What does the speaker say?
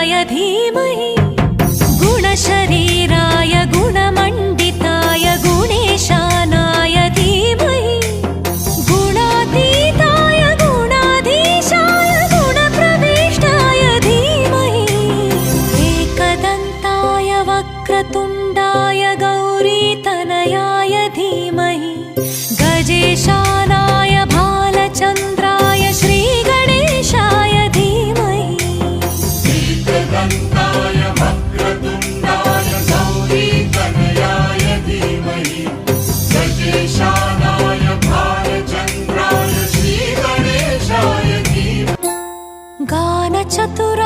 गजाननाय धीमहि गुणशरीराय गुणमण्डिताय गुणेशानाय धीमहि गुणातीताय गुणाधीशाय गुणप्रविष्टाय धीमहि एकदन्ताय वक्रतुण्डाय गौरीतनयाय धीमहि गजेशानाय भालचन्द्राय श्रीगणेशाय धीमहि एकदन्ताय वक्रतुण्डाय गौरीतनयाय धीमहि गजेशानाय भालचन्द्राय श्रीगणेशाय धीमहि गानचतुर